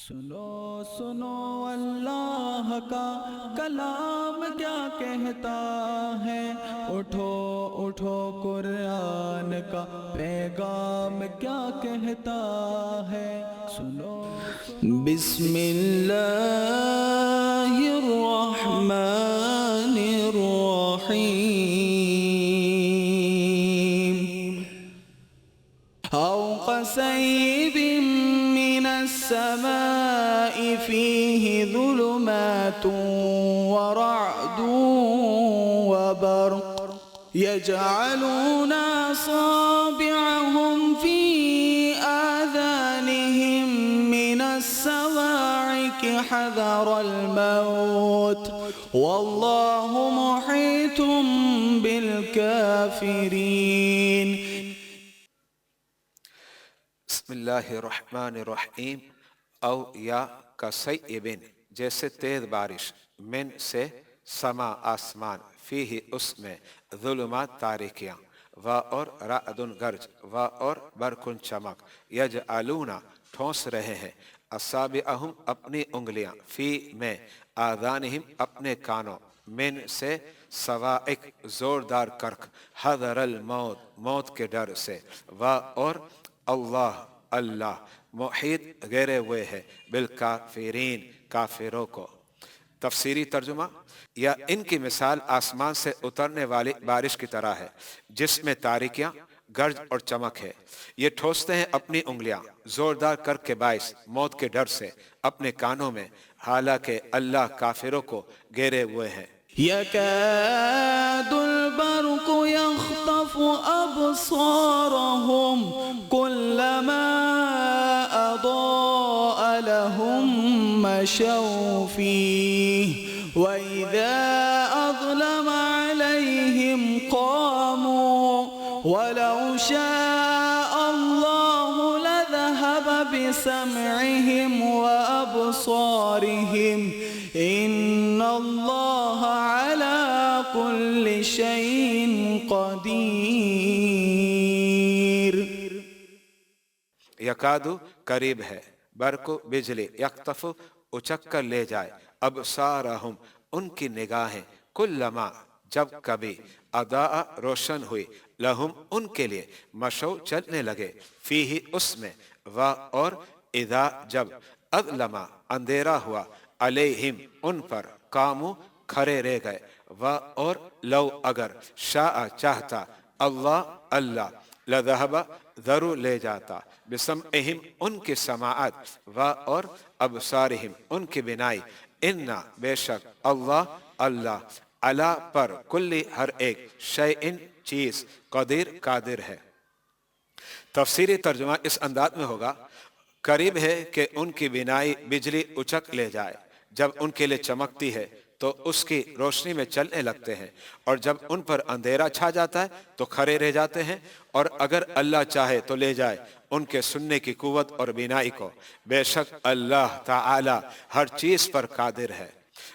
سنو سنو اللہ کا کلام کیا کہتا ہے، اٹھو اٹھو قرآن کا پیغام کیا کہتا ہے، سنو بسم اللہ الرحمن الرحیم او قصیب من السماء فيه ظلمات ورعد وبرق يجعلون أصابعهم في آذانهم من الصواعق حذر الموت والله محيط بالكافرين. بسم اللہ الرحمن الرحیم. او یا کسیبن جیسے تیز بارش، من سے، سما آسمان، فیہ اس میں، ظلمات تاریکیاں، و اور رعدن گرج، و اور برقن چمک، یجعلون ٹھونس رہے ہیں، اصابعہم اپنی انگلیاں، فی میں، آذانہم اپنے کانوں، من سے، صواعق زوردار کرک، حذر الموت موت کے ڈر سے، و اور اللہ اللہ محیط گھیرے ہوئے ہے بالکافرین کافروں کو. تفسیری ترجمہ: یا ان کی مثال آسمان سے اترنے والی بارش کی طرح ہے جس میں تاریکیاں، گرج اور چمک ہے. یہ ٹھوستے ہیں اپنی انگلیاں زوردار کرک کے باعث موت کے ڈر سے اپنے کانوں میں، حالانکہ اللہ کافروں کو گھیرے ہوئے ہیں. يكاد البرق يخطف أبصارهم كلما أضاء لهم مشوا فيه وإذا أظلم عليهم قاموا ولو شاء الله لذهب بسمعهم وأبصارهم إن الله على كل شيء قدير. یکادو قریب ہے، برق بجلی، یقطف اچک کر لے جائے، ابصارہم ان کی نگاہیں، کلما جب کبھی، اضاء روشن ہوئی، لہم ان کے لیے، مشو چلنے لگے، فیہ اس میں، و اور اذا جب، اظلم اندھیرا ہوا، علیہم ان پر، قاموا کھڑے رہ گئے، و اور لو اگر، شاء چاہتا، اللہ اللہ، لذہب ضرور لے جاتا، بسمعہم ان کی سماعت، و اور ابصارہم ان کی بینائی، انا بے شک، اللہ اللہ، علی پر، کلی ہر ایک، شیئن چیز، قدیر قادر ہے. تفسیری ترجمہ اس انداز میں ہوگا: قریب ہے کہ ان کی بینائی بجلی اچک لے جائے، جب ان کے لیے چمکتی ہے تو اس کی روشنی میں چلنے لگتے ہیں، اور جب ان پر اندھیرا چھا جاتا ہے تو کھڑے رہ جاتے ہیں، اور اگر اللہ چاہے تو لے جائے ان کے سننے کی قوت اور بینائی کو. بے شک اللہ تعالی ہر چیز پر قادر ہے.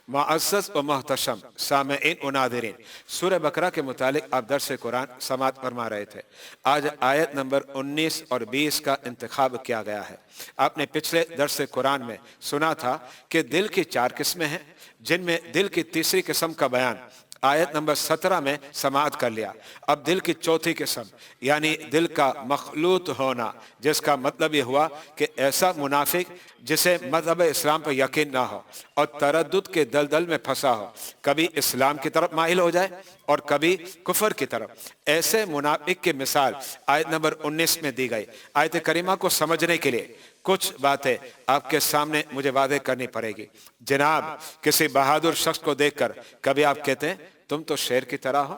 معزز و محتشم سامعین و ناظرین، سورہ بقرہ کے متعلق آپ درس قرآن سماعت فرما رہے تھے. آج آیت نمبر 19 اور 20 کا انتخاب کیا گیا ہے. آپ نے پچھلے درس قرآن میں سنا تھا کہ دل کی 4 قسمیں ہیں، جن میں دل کی تیسری قسم کا بیان آیت نمبر 17 میں سماعت کر لیا. اب دل کی چوتھی قسم یعنی دل کا مخلوط ہونا، جس کا مطلب یہ ہوا کہ ایسا منافق جسے مذہب اسلام پر یقین نہ ہو اور تردد کے دلدل میں پھنسا ہو، کبھی اسلام کی طرف مائل ہو جائے اور کبھی کفر کی طرف. ایسے منافق کی مثال آیت نمبر 19 میں دی گئی. آیت کریمہ کو سمجھنے کے لیے کچھ باتیں آپ کے سامنے مجھے واضح کرنی پڑے گی. جناب کسی بہادر شخص کو دیکھ کر کبھی آپ کہتے ہیں تم تو شیر کی طرح ہو،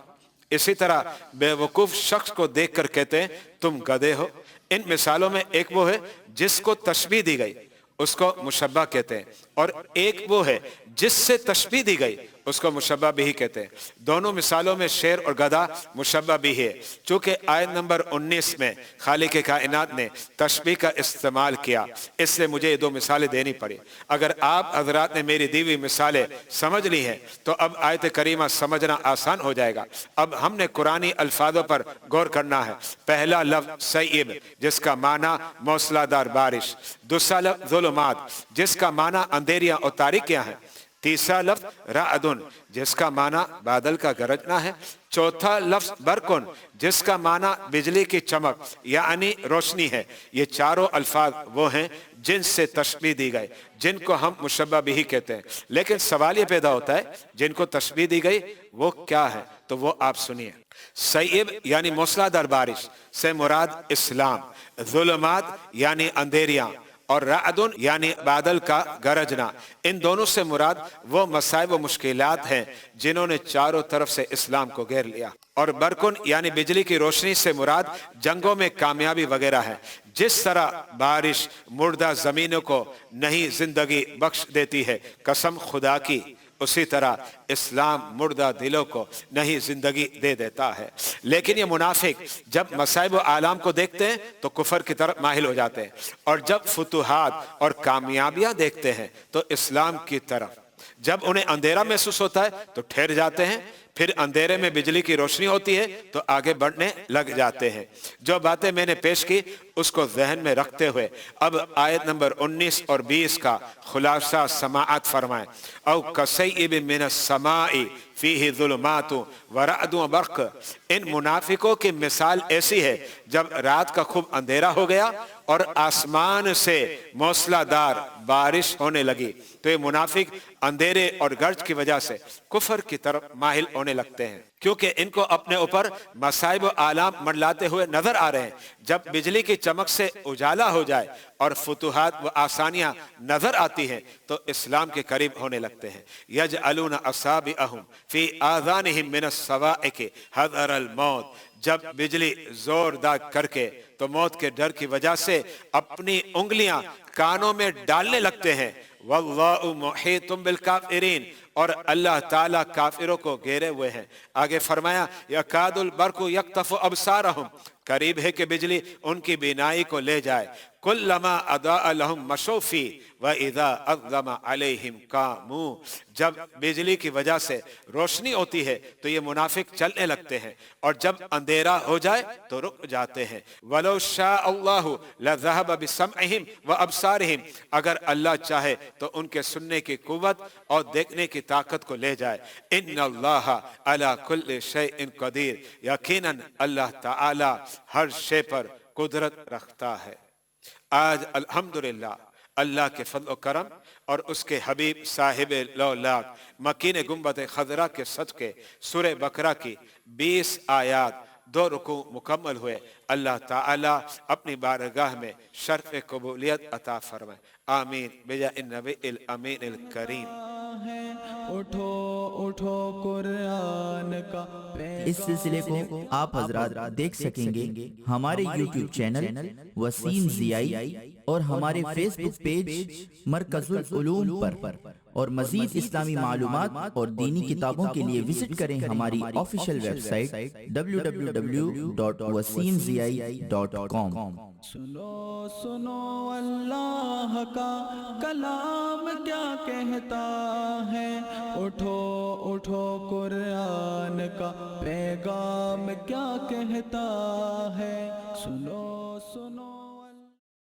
اسی طرح بے وقوف شخص کو دیکھ کر کہتے ہیں تم گدھے ہو. ان مثالوں میں ایک وہ ہے جس کو تشبیہ دی گئی، اس کو مشبہ کہتے ہیں، اور ایک وہ ہے جس سے تشبیہ دی گئی اس کو مشبہ بھی کہتے ہیں۔ دونوں مثالوں میں شیر اور گدھا مشبہ بھی ہے۔ چونکہ آیت نمبر 19 میں خالق کائنات نے تشبیہ کا استعمال کیا، اس لیے مجھے یہ دو مثالیں دینی پڑی۔ اگر آپ حضرات نے میری دی ہوئی مثالیں سمجھ لی ہیں تو اب آیت کریمہ سمجھنا آسان ہو جائے گا۔ اب ہم نے قرآنی الفاظوں پر غور کرنا ہے۔ پہلا لفظ سیب جس کا معنی موسلا دار بارش، دوسرا لفظ ظلمات جس کا معنی اندھیریاں اور تاریکیاں ہیں، تیسرا لفظ رعدن جس کا معنی بادل کا گرجنا ہے، چوتھا لفظ برقن جس کا معنی بجلی کی چمک یعنی روشنی ہے۔ یہ چاروں الفاظ وہ ہیں جن سے تشبیہ دی گئی، جن کو ہم مشبہ بھی کہتے ہیں۔ لیکن سوال یہ پیدا ہوتا ہے جن کو تشبیہ دی گئی وہ کیا ہے؟ تو وہ آپ سنیے۔ سیب یعنی موسلادھار بارش سے مراد اسلام، ظلمات یعنی اندھیریاں، اور رعدن یعنی بادل کا گرجنا، ان دونوں سے مراد وہ مصائب و مشکلات ہیں جنہوں نے چاروں طرف سے اسلام کو گھیر لیا، اور برقن یعنی بجلی کی روشنی سے مراد جنگوں میں کامیابی وغیرہ ہے۔ جس طرح بارش مردہ زمینوں کو نئی زندگی بخش دیتی ہے قسم خدا کی، اسی طرح اسلام مردہ دلوں کو نئی زندگی دے دیتا ہے۔ لیکن یہ منافق جب مصائب و آلام کو دیکھتے ہیں تو کفر کی طرف مائل ہو جاتے ہیں، اور جب فتوحات اور کامیابیاں دیکھتے ہیں تو اسلام کی طرف۔ جب انہیں اندھیرا محسوس ہوتا ہے تو ٹھہر جاتے ہیں، پھر اندھیرے میں بجلی کی روشنی ہوتی ہے تو آگے بڑھنے لگ جاتے ہیں۔ جو باتیں میں نے پیش کی اس کو ذہن میں رکھتے ہوئے اب آیت نمبر 19 اور 20 کا خلاصہ سماعت فرمائیں۔ او کسیب من السماء فیہ ظلمات ورعد وبرق، ان منافقوں کی مثال ایسی ہے جب رات کا خوب اندھیرا ہو گیا اور آسمان سے موسلا دار بارش ہونے لگی، تو یہ منافق اندھیرے اور گرج کی وجہ سے کفر کی طرف مائل ہونے لگتے ہیں، کیونکہ ان کو اپنے اوپر مصائب و آلام منڈلاتے ہوئے نظر آ رہے ہیں۔ جب بجلی کی چمک سے اجالا ہو جائے اور فتوحات و آسانیاں نظر آتی ہیں تو اسلام کے قریب ہونے لگتے ہیں۔ یجعلون اصابعہم فی آذانہم من الصواعق حذر الموت، جب بجلی زور دار کر کے تو موت کے ڈر کی وجہ سے اپنی انگلیاں کانوں میں ڈالنے لگتے ہیں۔ واللہ محیط بالکافرین، اور اللہ تعالیٰ کافروں کو گھیرے ہوئے ہیں۔ آگے فرمایا یکاد البرق یقطف ابصارہم، قریب ہے کہ بجلی ان کی بینائی کو لے جائے۔ کلما اضاء لہم مشوا فیہ واذا اظلم علیہم قاموا، جب بجلی کی وجہ سے روشنی ہوتی ہے تو یہ منافق چلنے لگتے ہیں، اور جب اندھیرا ہو جائے تو رک جاتے ہیں۔ ولو شاء اللہ لذهب بسمعہم وابصارہم، اگر اللہ چاہے تو ان کے سننے کی قوت اور دیکھنے کی طاقت کو لے جائے۔ ان اللہ علی کل شیء قدیر، یقیناً اللہ تعالی ہر شے پر قدرت رکھتا ہے۔ آج الحمدللہ اللہ کے فضل و کرم اور اس کے حبیب صاحب لولاک مکین گنبد خضرا کے صدقے سورہ بقرہ کی 20 آیات 2 رکوع مکمل ہوئے۔ اللہ تعالی اپنی بارگاہ میں شرف قبولیت عطا فرمائے، آمین بجاہ النبی الامین الکریم۔ اٹھو اٹھو قرآن کا اس سلسلے کو آپ حضرات دیکھ سکیں گے ہمارے یوٹیوب چینل وسیم ضیائی اور ہمارے فیس بک پیج مرکز العلوم پر، اور مزید اسلامی معلومات اور دینی کتابوں کے لیے وزٹ کریں ہماری آفیشیل ویب سائٹ www.wasimziai.com۔ سنو سنو اللہ کا کلام کیا کہتا ہے، اٹھو اٹھو قرآن کا پیغام کیا کہتا ہے، سنو سنو